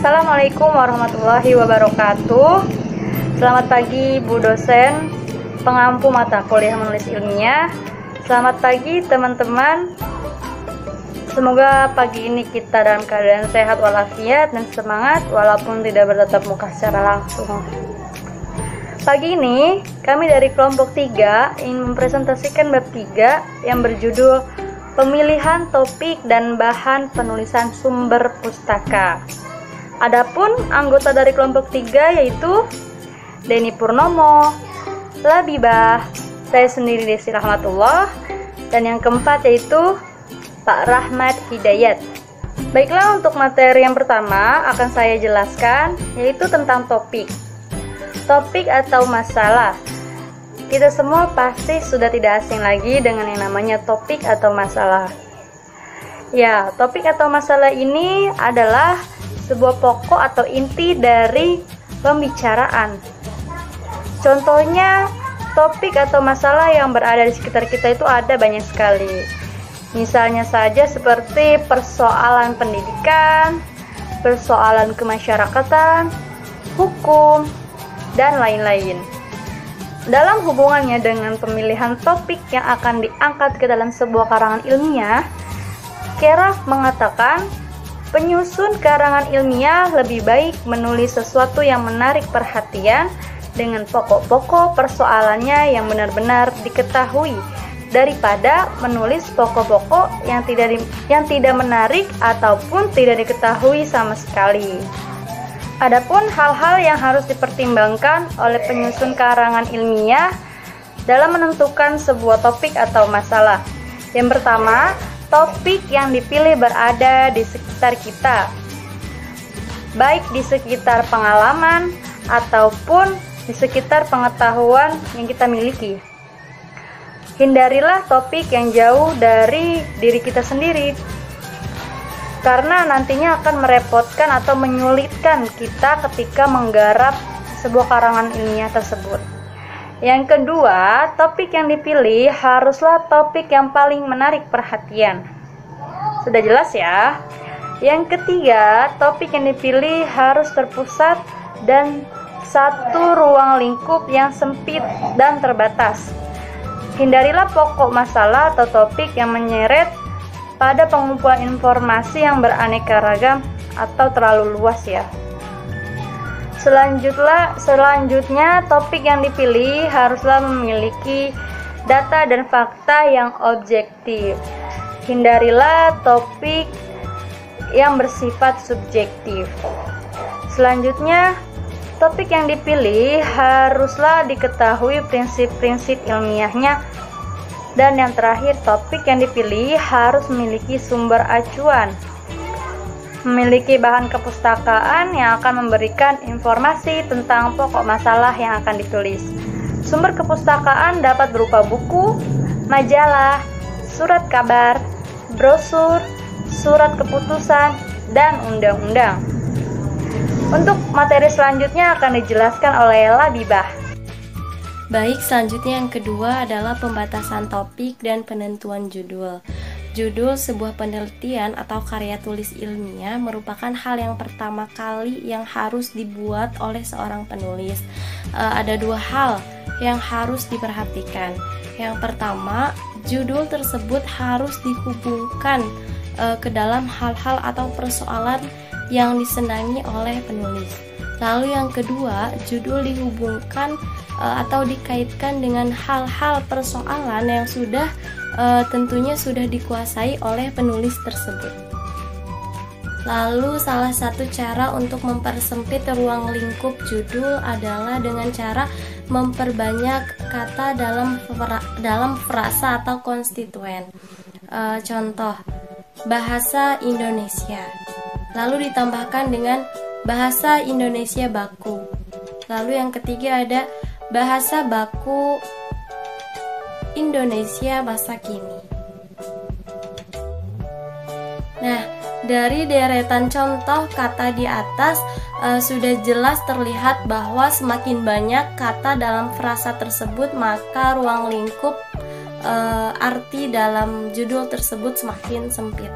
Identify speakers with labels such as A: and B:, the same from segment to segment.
A: Assalamualaikum warahmatullahi wabarakatuh. Selamat pagi Bu dosen, pengampu mata kuliah menulis ilmiah. Selamat pagi teman-teman. Semoga pagi ini kita dalam keadaan sehat walafiat dan semangat walaupun tidak bertatap muka secara langsung. Pagi ini kami dari kelompok 3 ingin mempresentasikan bab 3 yang berjudul pemilihan topik dan bahan penulisan sumber pustaka. Adapun anggota dari kelompok 3 yaitu Denny Purnomo, Labibah, saya sendiri Desi Rahmatullah, dan yang keempat yaitu Pak Rahmat Hidayat. Baiklah, untuk materi yang pertama akan saya jelaskan yaitu tentang topik. Topik atau masalah. Kita semua pasti sudah tidak asing lagi dengan yang namanya topik atau masalah. Ya, topik atau masalah ini adalah sebuah pokok atau inti dari pembicaraan. Contohnya, topik atau masalah yang berada di sekitar kita itu ada banyak sekali. Misalnya saja seperti persoalan pendidikan, persoalan kemasyarakatan, hukum, dan lain-lain. Dalam hubungannya dengan pemilihan topik yang akan diangkat ke dalam sebuah karangan ilmiah, Keraf mengatakan, penyusun karangan ilmiah lebih baik menulis sesuatu yang menarik perhatian dengan pokok-pokok persoalannya yang benar-benar diketahui daripada menulis pokok-pokok yang tidak menarik ataupun tidak diketahui sama sekali. Adapun hal-hal yang harus dipertimbangkan oleh penyusun karangan ilmiah dalam menentukan sebuah topik atau masalah. Yang pertama, topik yang dipilih berada di sekitar kita, baik di sekitar pengalaman ataupun di sekitar pengetahuan yang kita miliki. Hindarilah topik yang jauh dari diri kita sendiri, karena nantinya akan merepotkan atau menyulitkan kita ketika menggarap sebuah karangan ilmiah tersebut. Yang kedua, topik yang dipilih haruslah topik yang paling menarik perhatian. Sudah jelas ya? Yang ketiga, topik yang dipilih harus terpusat dan satu ruang lingkup yang sempit dan terbatas. Hindarilah pokok masalah atau topik yang menyeret pada pengumpulan informasi yang beraneka ragam atau terlalu luas ya. Selanjutnya, topik yang dipilih haruslah memiliki data dan fakta yang objektif. Hindarilah topik yang bersifat subjektif. Selanjutnya, topik yang dipilih haruslah diketahui prinsip-prinsip ilmiahnya. Dan yang terakhir, topik yang dipilih harus memiliki sumber acuan, memiliki bahan kepustakaan yang akan memberikan informasi tentang pokok masalah yang akan ditulis. Sumber kepustakaan dapat berupa buku, majalah, surat kabar, brosur, surat keputusan, dan undang-undang. Untuk materi selanjutnya akan dijelaskan oleh Labibah.
B: Baik, selanjutnya yang kedua adalah pembatasan topik dan penentuan judul. Judul sebuah penelitian atau karya tulis ilmiah merupakan hal yang pertama kali yang harus dibuat oleh seorang penulis. Ada dua hal yang harus diperhatikan. Yang pertama, judul tersebut harus dihubungkan ke dalam hal-hal atau persoalan yang disenangi oleh penulis. Lalu yang kedua, judul dihubungkan atau dikaitkan dengan hal-hal persoalan yang tentunya sudah dikuasai oleh penulis tersebut. Lalu salah satu cara untuk mempersempit ruang lingkup judul adalah dengan cara memperbanyak kata dalam frasa atau konstituen. Contoh, bahasa Indonesia. Lalu ditambahkan dengan bahasa Indonesia baku. Lalu yang ketiga ada bahasa baku Indonesia masa kini. Nah, dari deretan contoh kata di atas sudah jelas terlihat bahwa semakin banyak kata dalam frasa tersebut, maka ruang lingkup arti dalam judul tersebut semakin sempit.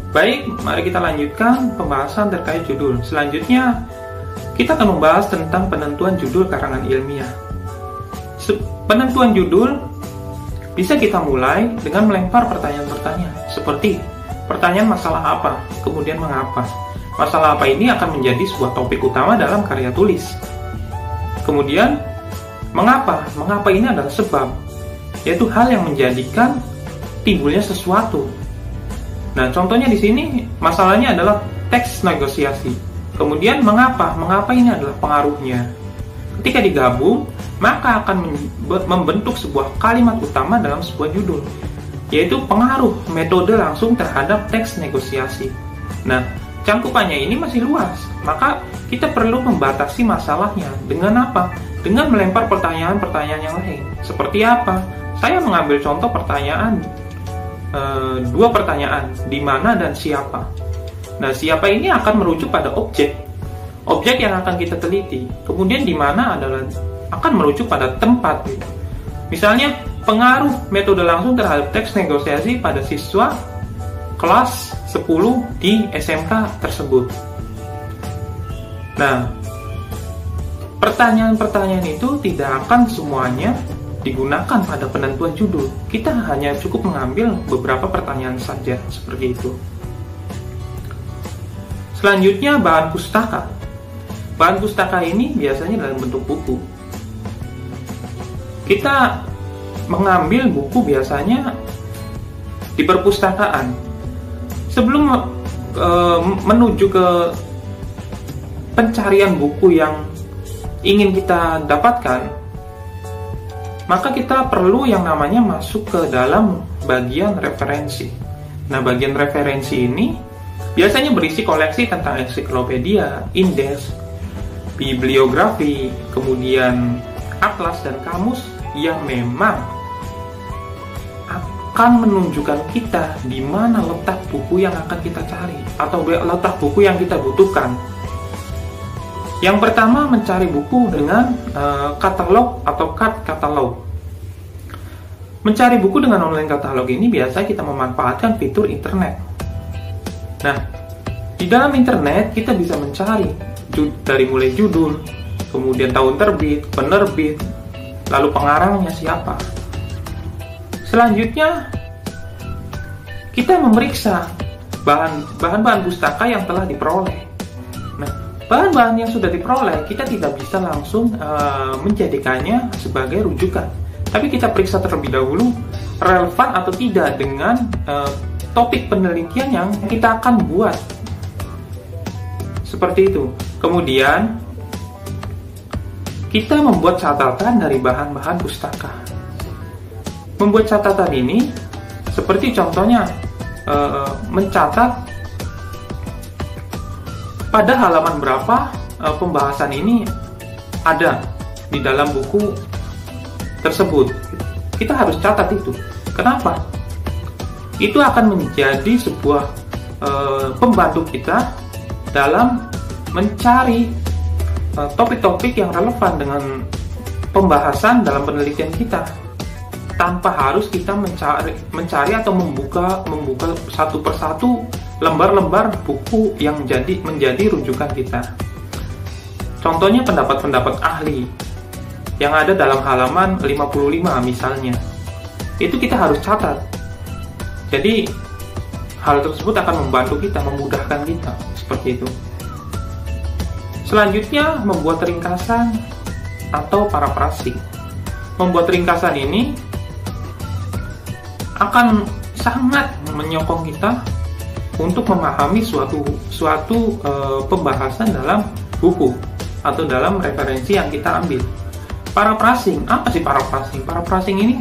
C: Baik, mari kita lanjutkan pembahasan terkait judul. Selanjutnya, kita akan membahas tentang penentuan judul karangan ilmiah. Penentuan judul bisa kita mulai dengan melempar pertanyaan-pertanyaan, seperti pertanyaan masalah apa, kemudian mengapa. Masalah apa ini akan menjadi sebuah topik utama dalam karya tulis. Kemudian, mengapa? Mengapa ini adalah sebab, yaitu hal yang menjadikan timbulnya sesuatu. Nah, contohnya di sini masalahnya adalah teks negosiasi. Kemudian mengapa? Mengapa ini adalah pengaruhnya. Ketika digabung, maka akan membentuk sebuah kalimat utama dalam sebuah judul, yaitu pengaruh metode langsung terhadap teks negosiasi. Nah, cangkupannya ini masih luas, maka kita perlu membatasi masalahnya dengan apa? Dengan melempar pertanyaan-pertanyaan yang lain. Seperti apa? Saya mengambil contoh pertanyaan, dua pertanyaan, di mana dan siapa. Nah, siapa ini akan merujuk pada objek yang akan kita teliti. Kemudian di mana adalah akan merujuk pada tempat. Misalnya, pengaruh metode langsung terhadap teks negosiasi pada siswa kelas 10 di SMK tersebut. Nah, pertanyaan-pertanyaan itu tidak akan semuanya digunakan pada penentuan judul. Kita hanya cukup mengambil beberapa pertanyaan saja, seperti itu. Selanjutnya, bahan pustaka. Bahan pustaka ini biasanya dalam bentuk buku. Kita mengambil buku biasanya di perpustakaan. Sebelum menuju ke pencarian buku yang ingin kita dapatkan, maka kita perlu yang namanya masuk ke dalam bagian referensi. Nah, bagian referensi ini biasanya berisi koleksi tentang ensiklopedia, indeks, bibliografi, kemudian atlas dan kamus yang memang akan menunjukkan kita di mana letak buku yang akan kita cari atau letak buku yang kita butuhkan. Yang pertama, mencari buku dengan katalog atau card katalog. Mencari buku dengan online katalog ini biasa kita memanfaatkan fitur internet. Nah, di dalam internet kita bisa mencari dari mulai judul, kemudian tahun terbit, penerbit, lalu pengarangnya siapa. Selanjutnya, kita memeriksa bahan-bahan pustaka yang telah diperoleh. Nah, bahan-bahan yang sudah diperoleh, kita tidak bisa langsung menjadikannya sebagai rujukan. Tapi kita periksa terlebih dahulu relevan atau tidak dengan topik penelitian yang kita akan buat. Seperti itu. Kemudian, kita membuat catatan dari bahan-bahan pustaka. Membuat catatan ini, seperti contohnya, mencatat pada halaman berapa pembahasan ini ada di dalam buku tersebut. Kita harus catat itu. Kenapa? Itu akan menjadi sebuah pembantu kita dalam mencari topik-topik yang relevan dengan pembahasan dalam penelitian kita, tanpa harus kita mencari atau membuka satu persatu lembar-lembar buku yang menjadi rujukan kita. Contohnya pendapat-pendapat ahli yang ada dalam halaman 55 misalnya. Itu kita harus catat. Jadi hal tersebut akan membantu kita, memudahkan kita, seperti itu. Selanjutnya, membuat ringkasan atau parafrasing. Membuat ringkasan ini akan sangat menyokong kita untuk memahami suatu pembahasan dalam buku atau dalam referensi yang kita ambil. Paraphrasing, apa sih paraphrasing? Paraphrasing ini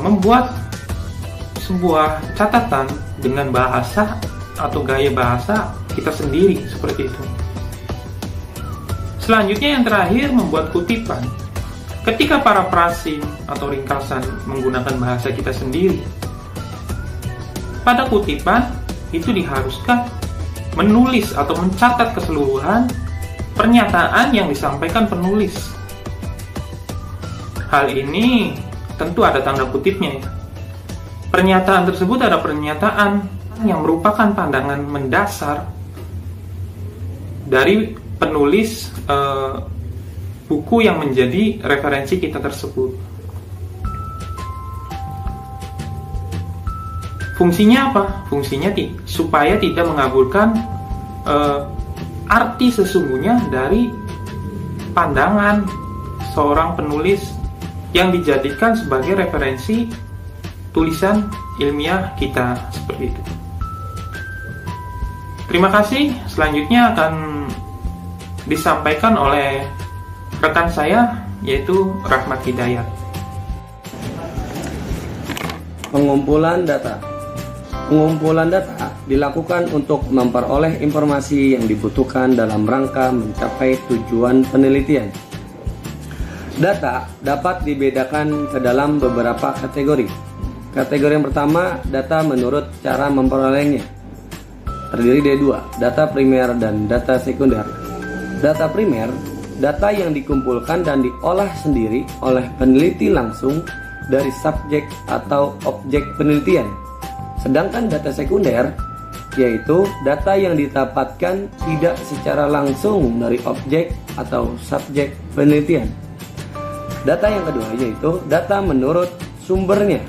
C: membuat sebuah catatan dengan bahasa atau gaya bahasa kita sendiri, seperti itu. Selanjutnya yang terakhir, membuat kutipan. Ketika paraphrasing atau ringkasan menggunakan bahasa kita sendiri, pada kutipan itu diharuskan menulis atau mencatat keseluruhan pernyataan yang disampaikan penulis. Hal ini tentu ada tanda kutipnya ya. Pernyataan tersebut ada pernyataan yang merupakan pandangan mendasar dari penulis buku yang menjadi referensi kita tersebut. Fungsinya apa? Fungsinya supaya tidak mengabulkan arti sesungguhnya dari pandangan seorang penulis yang dijadikan sebagai referensi tulisan ilmiah kita, seperti itu. Terima kasih. Selanjutnya akan disampaikan oleh rekan saya, yaitu Rahmat Hidayat.
D: Pengumpulan data. Pengumpulan data dilakukan untuk memperoleh informasi yang dibutuhkan dalam rangka mencapai tujuan penelitian. Data dapat dibedakan ke dalam beberapa kategori. Kategori yang pertama, data menurut cara memperolehnya. Terdiri dari dua, data primer dan data sekunder. Data primer, data yang dikumpulkan dan diolah sendiri oleh peneliti langsung dari subjek atau objek penelitian. Sedangkan data sekunder, yaitu data yang didapatkan tidak secara langsung dari objek atau subjek penelitian. Data yang kedua yaitu data menurut sumbernya.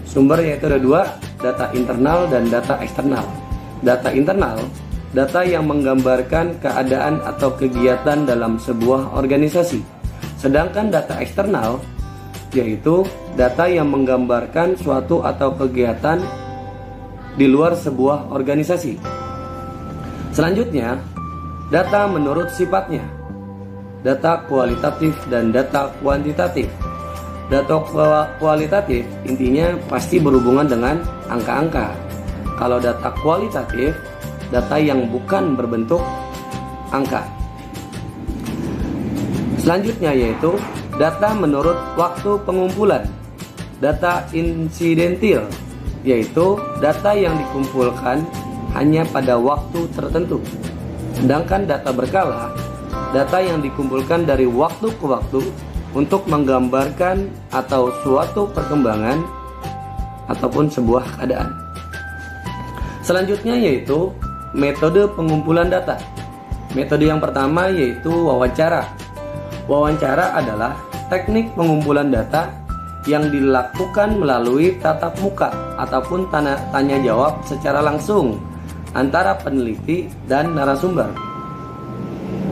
D: Sumber yaitu ada dua, data internal dan data eksternal. Data internal, data yang menggambarkan keadaan atau kegiatan dalam sebuah organisasi. Sedangkan data eksternal, yaitu data yang menggambarkan suatu atau kegiatan di luar sebuah organisasi. Selanjutnya, data menurut sifatnya. Data kualitatif dan data kuantitatif. Data kualitatif intinya pasti berhubungan dengan angka-angka. Kalau data kualitatif, data yang bukan berbentuk angka. Selanjutnya yaitu data menurut waktu pengumpulan. Data insidentil, yaitu data yang dikumpulkan hanya pada waktu tertentu. Sedangkan data berkala, data yang dikumpulkan dari waktu ke waktu untuk menggambarkan atau suatu perkembangan ataupun sebuah keadaan. Selanjutnya yaitu metode pengumpulan data. Metode yang pertama yaitu wawancara. Wawancara adalah teknik pengumpulan data yang dilakukan melalui tatap muka ataupun tanya jawab secara langsung antara peneliti dan narasumber.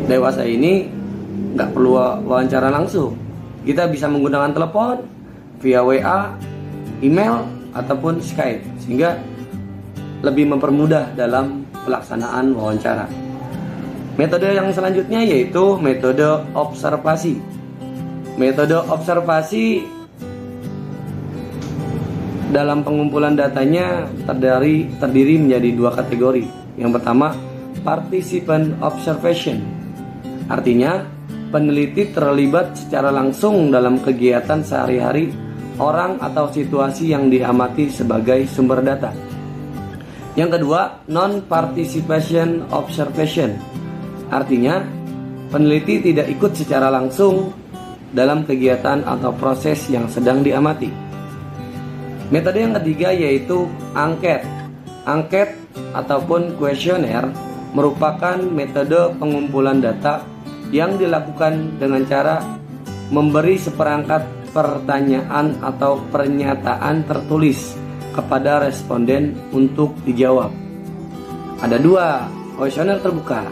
D: Dewasa ini nggak perlu wawancara langsung. Kita bisa menggunakan telepon, via WA, email, ataupun Skype, sehingga lebih mempermudah dalam pelaksanaan wawancara. Metode yang selanjutnya yaitu metode observasi. Metode observasi dalam pengumpulan datanya terdiri menjadi dua kategori. Yang pertama, participant observation. Artinya, peneliti terlibat secara langsung dalam kegiatan sehari-hari orang atau situasi yang diamati sebagai sumber data. Yang kedua, non-participation observation. Artinya, peneliti tidak ikut secara langsung dalam kegiatan atau proses yang sedang diamati. Metode yang ketiga yaitu angket. Angket ataupun kuesioner merupakan metode pengumpulan data yang dilakukan dengan cara memberi seperangkat pertanyaan atau pernyataan tertulis kepada responden untuk dijawab. Ada dua, kuesioner terbuka.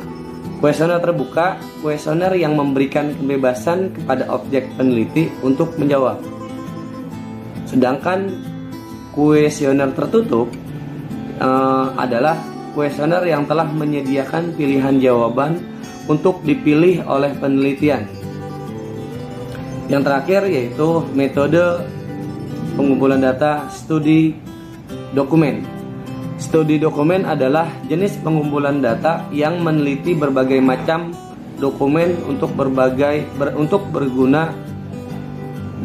D: Kuesioner terbuka, kuesioner yang memberikan kebebasan kepada objek peneliti untuk menjawab. Sedangkan kuesioner tertutup adalah kuesioner yang telah menyediakan pilihan jawaban untuk dipilih oleh penelitian. Yang terakhir yaitu metode pengumpulan data studi dokumen. Studi dokumen adalah jenis pengumpulan data yang meneliti berbagai macam dokumen untuk berguna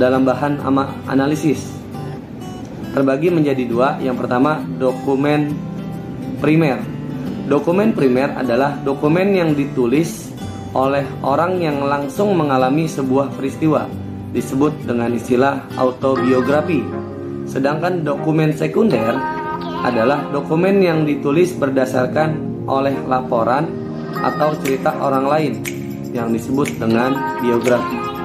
D: dalam bahan analisis. Terbagi menjadi dua. Yang pertama, dokumen primer. Dokumen primer adalah dokumen yang ditulis oleh orang yang langsung mengalami sebuah peristiwa, disebut dengan istilah autobiografi. Sedangkan dokumen sekunder adalah dokumen yang ditulis berdasarkan oleh laporan atau cerita orang lain yang disebut dengan biografi.